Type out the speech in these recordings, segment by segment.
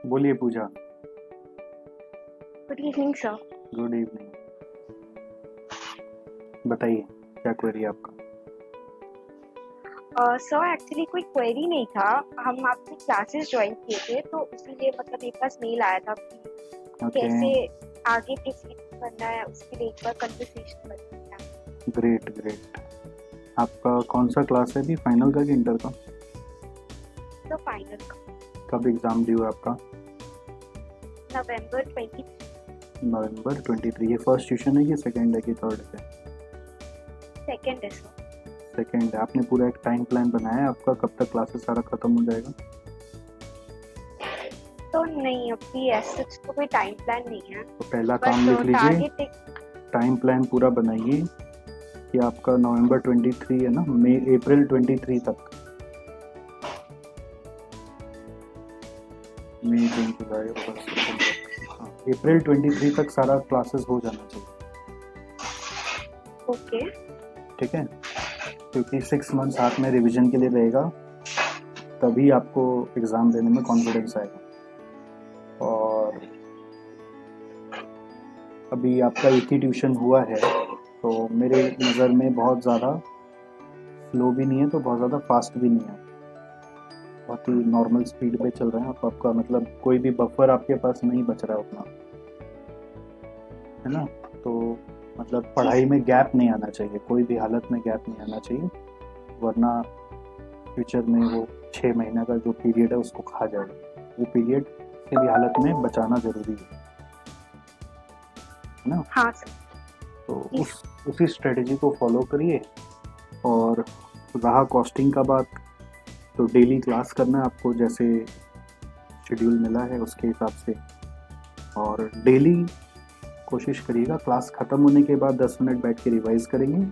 बोलिए Pooja. Good evening sir. Good evening. बताइए, क्या क्वेरी है आपका? सर एक्चुअली कोई क्वेरी नहीं था। हम आपकी क्लासेस ज्वाइन किए थे तो इसीलिए मतलब मेरे पास मेल आया था कि ओके। कैसे आगे प्रोसीड करना है, उसके लिए एक बार कन्वर्सेशन करनी है। Great great. आपका कौन सा क्लास है अभी, फाइनल का कि इंटर का? तो फाइनल का कब एग्ज़ाम ड्यू है आपका? नवंबर 23। नवंबर 23। ये फर्स्ट ट्यूशन है कि सेकंड है कि थर्ड है? सेकेंड है सर। सेकंड है। आपने पूरा एक टाइम प्लान बनाया है आपका, कब तक क्लासेस सारा ख़त्म हो जाएगा? तो नहीं, अभी ऐसा तो कोई टाइम प्लान नहीं है। तो पहला बस काम लिख लीजिए। टारगेट एक। टाइम प्लान पूरा बनाइए कि आपका नवंबर 23 है ना, मई अप्रैल 23 तक, मई जून जुलाई अगस्त सितंबर, हाँ अप्रैल 23 तक सारा क्लासेस हो जाना चाहिए। ओके। ठीक है, क्योंकि 6 मंथ्स हाथ में रिवीजन के लिए रहेगा, तभी आपको एग्ज़ाम देने में कॉन्फिडेंस आएगा। और अभी आपका एक ही ट्यूशन हुआ है, तो मेरे नज़र में बहुत ज़्यादा स्लो भी नहीं है तो बहुत ज़्यादा फास्ट भी नहीं है, बहुत ही नॉर्मल स्पीड पे चल रहे हैं आप। आपका मतलब कोई भी बफर आपके पास नहीं बच रहा है उतना, है ना? तो मतलब जी पढ़ाई सर। में गैप नहीं आना चाहिए, कोई भी हालत में गैप नहीं आना चाहिए, वरना फ्यूचर में वो 6 महीने का जो पीरियड है उसको खा जाएगा। वो पीरियड किसी भी हालत में बचाना ज़रूरी है ना? हाँ सर। तो जी उस सर। उसी स्ट्रेटजी को फॉलो करिए। और रहा कॉस्टिंग का बात, तो डेली क्लास करना है आपको, जैसे शेड्यूल मिला है उसके हिसाब से। और डेली कोशिश करिएगा क्लास ख़त्म होने के बाद 10 मिनट बैठ के रिवाइज़ करेंगे,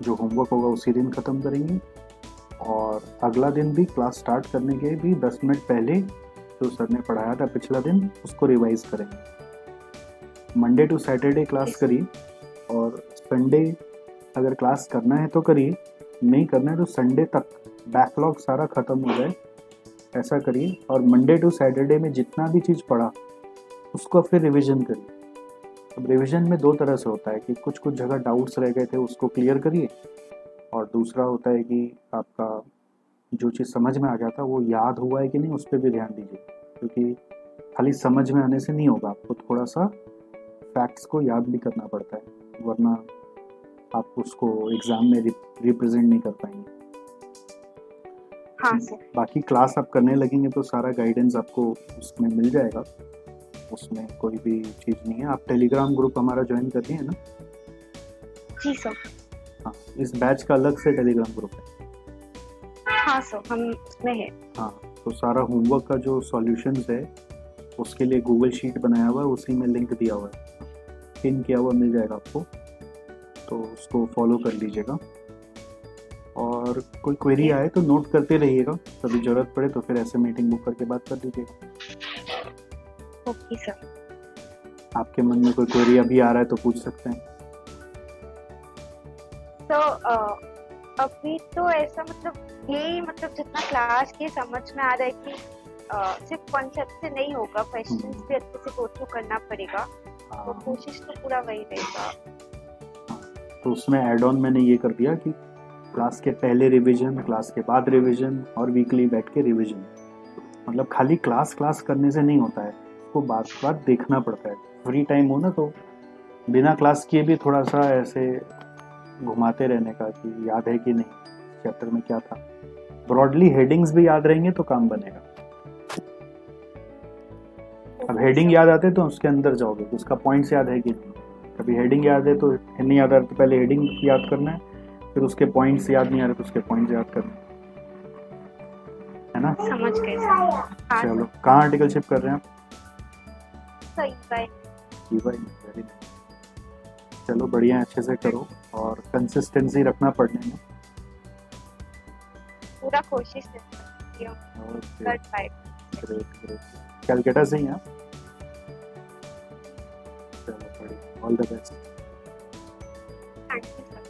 जो होमवर्क होगा उसी दिन ख़त्म करेंगे। और अगला दिन भी क्लास स्टार्ट करने के भी 10 मिनट पहले जो सर ने पढ़ाया था पिछला दिन उसको रिवाइज़ करेंगे। मंडे टू सैटरडे जी क्लास सर। करिए, और संडे अगर क्लास करना है तो करिए, नहीं करना है तो संडे तक बैकलॉग सारा ख़त्म हो जाए, ऐसा करिए। और मंडे टू सैटरडे में जितना भी चीज़ पढ़ा उसको फिर रिवीजन करिए। अब रिवीजन में दो तरह से होता है कि कुछ कुछ जगह डाउट्स रह गए थे उसको क्लियर करिए, और दूसरा होता है कि आपका जो चीज़ समझ में आ जाता है वो याद हुआ है कि नहीं उस पर भी ध्यान दीजिए, क्योंकि खाली समझ में आने से नहीं होगा, आपको थोड़ा सा फैक्ट्स को याद भी करना पड़ता है, वरना आप उसको एग्ज़ाम में रिप्रेजेंट नहीं कर पाएंगे। हाँ सर। बाकी क्लास आप करने लगेंगे तो सारा गाइडेंस आपको उसमें मिल जाएगा, उसमें कोई भी चीज़ नहीं है। आप टेलीग्राम ग्रुप हमारा ज्वाइन करते हैं ना? जी सर। हाँ, इस बैच का अलग से टेलीग्राम ग्रुप है। हाँ सर, हम उसमें है। हाँ, तो सारा होमवर्क का जो सॉल्यूशंस है उसके लिए गूगल शीट बनाया हुआ है, उसी में लिंक दिया हुआ है, पिन किया हुआ मिल जाएगा आपको, तो उसको फॉलो कर लीजिएगा। और कोई क्वेरी ओके। आए तो नोट करते रहिएगा, कभी ज़रूरत पड़े तो फिर ऐसे मीटिंग बुक करके बात कर लीजिएगा। Okay sir. आपके मन में कोई क्वेरी अभी आ रहा है तो पूछ सकते हैं। तो अभी तो ऐसा मतलब यही मतलब जितना क्लास के समझ में आ रहा है कि सिर्फ कॉन्सेप्ट से नहीं होगा, क्वेश्चंस भी अच्छे से गो थ्रू करना पड़ेगा। तो हाँ, कोशिश तो पूरा वही रहेगा। तो उसमें एड ऑन मैंने ये कर दिया कि क्लास के पहले रिवीजन, क्लास के बाद रिवीजन, और वीकली बैठ के रिवीजन। मतलब खाली क्लास क्लास करने से नहीं होता है, उसको बार बार देखना पड़ता है। फ्री टाइम हो ना तो बिना क्लास किए भी थोड़ा सा ऐसे घुमाते रहने का कि याद है कि नहीं चैप्टर में क्या था। ब्रॉडली हेडिंग्स भी याद रहेंगे तो काम बनेगा। अब ओके हेडिंग सर। याद आते तो उसके अंदर जाओगे तो उसका पॉइंट्स याद है कि नहीं। कभी हेडिंग याद है तो नहीं याद आ रहा तो पहले हेडिंग याद करना है, फिर उसके पॉइंट्स याद नहीं आ रहे तो उसके पॉइंट्स याद करना है ना? समझ गए सर। हाँ चलो, सर। कहाँ आर्टिकलशिप कर रहे हैं आप? सही बाय। Very nice. चलो बढ़िया है, अच्छे से करो और कंसिस्टेंसी रखना पढ़ने में। पूरा कोशिश करती हूँ ओके, कर पाए। Great great. कैलकाटा से ही हैं आप? चलो बढ़िया, all the best. Thank you sir.